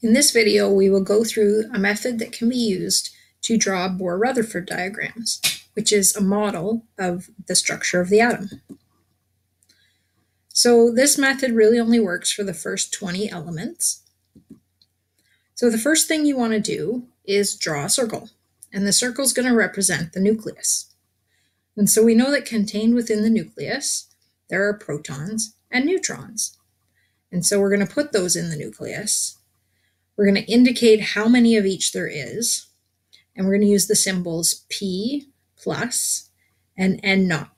In this video, we will go through a method that can be used to draw Bohr-Rutherford diagrams, which is a model of the structure of the atom. So this method really only works for the first 20 elements. So the first thing you want to do is draw a circle, and the circle is going to represent the nucleus. And so we know that contained within the nucleus, there are protons and neutrons. And so we're going to put those in the nucleus. We're going to indicate how many of each there is, and we're going to use the symbols P plus and N naught.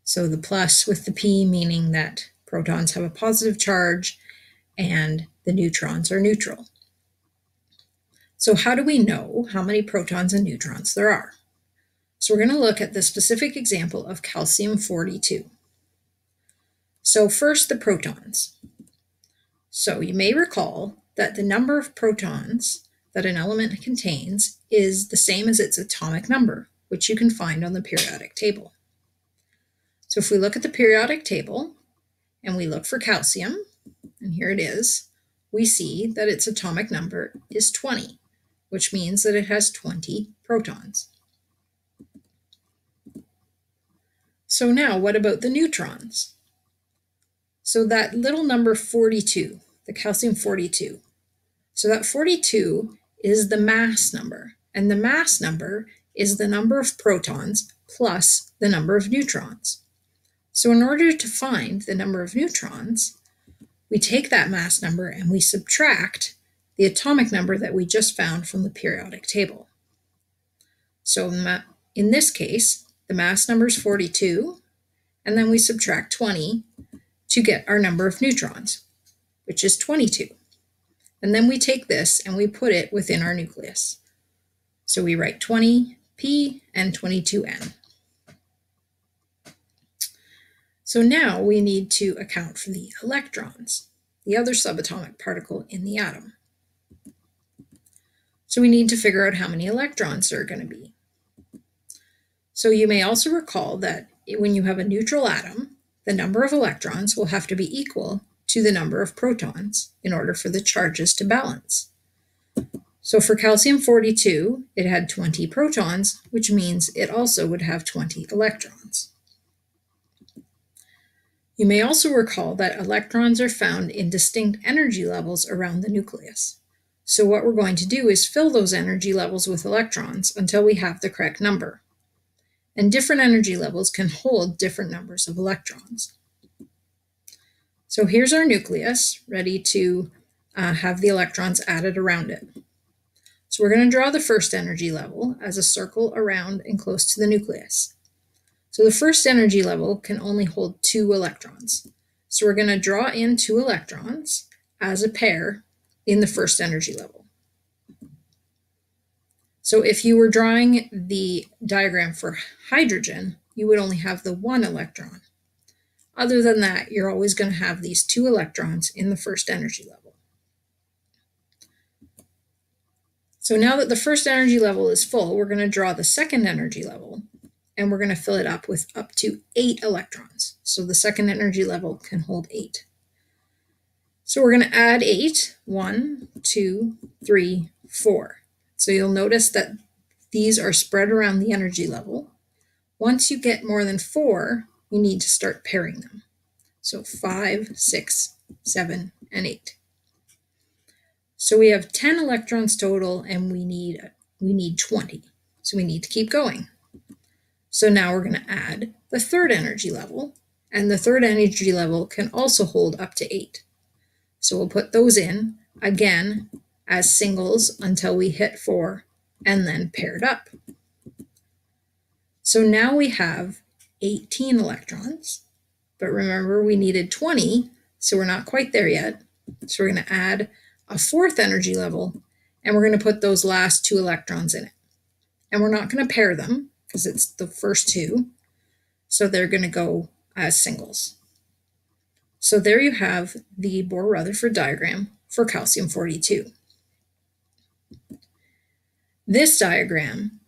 So the plus with the P meaning that protons have a positive charge and the neutrons are neutral. So how do we know how many protons and neutrons there are? So we're going to look at the specific example of calcium-42. So first, the protons. So you may recall that the number of protons that an element contains is the same as its atomic number, which you can find on the periodic table. So if we look at the periodic table and we look for calcium, and here it is, we see that its atomic number is 20, which means that it has 20 protons. So now what about the neutrons? So that little number 42, the calcium-42. So that 42 is the mass number, and the mass number is the number of protons plus the number of neutrons. So in order to find the number of neutrons, we take that mass number and we subtract the atomic number that we just found from the periodic table. So in this case, the mass number is 42, and then we subtract 20 to get our number of neutrons, which is 22. And then we take this and we put it within our nucleus. So we write 20P and 22N. So now we need to account for the electrons, the other subatomic particle in the atom. So we need to figure out how many electrons there are going to be. So you may also recall that when you have a neutral atom, the number of electrons will have to be equal to the number of protons in order for the charges to balance. So for calcium-42, it had 20 protons, which means it also would have 20 electrons. You may also recall that electrons are found in distinct energy levels around the nucleus. So what we're going to do is fill those energy levels with electrons until we have the correct number. And different energy levels can hold different numbers of electrons. So here's our nucleus ready to have the electrons added around it. So we're going to draw the first energy level as a circle around and close to the nucleus. So the first energy level can only hold 2 electrons. So we're going to draw in 2 electrons as a pair in the first energy level. So if you were drawing the diagram for hydrogen, you would only have the 1 electron. Other than that, you're always going to have these 2 electrons in the first energy level. So now that the first energy level is full, we're going to draw the second energy level, and we're going to fill it up with up to 8 electrons. So the second energy level can hold 8. So we're going to add 8, 1, 2, 3, 4. So you'll notice that these are spread around the energy level. Once you get more than 4, you need to start pairing them. So 5, 6, 7, and 8. So we have 10 electrons total, and we need 20. So we need to keep going. So now we're going to add the third energy level, and the third energy level can also hold up to 8. So we'll put those in again as singles until we hit 4, and then paired up. So now we have 18 electrons, but remember we needed 20, so we're not quite there yet. So we're going to add a fourth energy level, and we're going to put those last 2 electrons in it. And we're not going to pair them because it's the first 2, so they're going to go as singles. So there you have the Bohr-Rutherford diagram for calcium-42. This diagram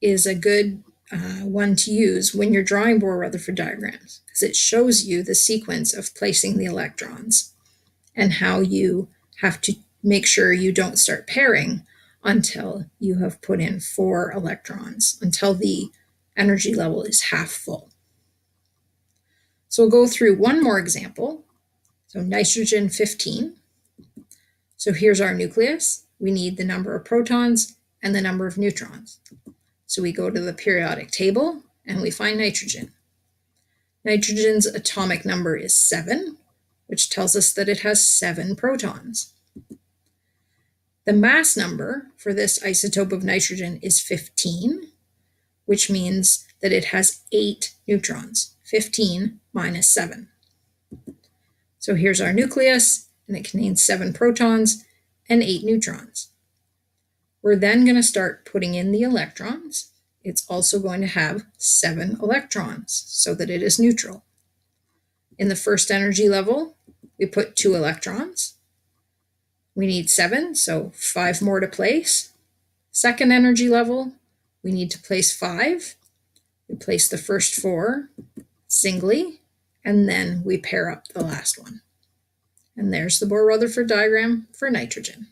is a good one to use when you're drawing Bohr-Rutherford diagrams, because it shows you the sequence of placing the electrons and how you have to make sure you don't start pairing until you have put in 4 electrons, until the energy level is half full. So we'll go through one more example. So nitrogen 15. So here's our nucleus. We need the number of protons and the number of neutrons. So we go to the periodic table and we find nitrogen. Nitrogen's atomic number is 7, which tells us that it has 7 protons. The mass number for this isotope of nitrogen is 15, which means that it has 8 neutrons, 15 minus 7. So here's our nucleus, and it contains 7 protons and 8 neutrons. We're then going to start putting in the electrons. It's also going to have 7 electrons so that it is neutral. In the first energy level, we put 2 electrons. We need 7, so 5 more to place. Second energy level, we need to place 5. We place the first 4 singly, and then we pair up the last one. And there's the Bohr-Rutherford diagram for nitrogen.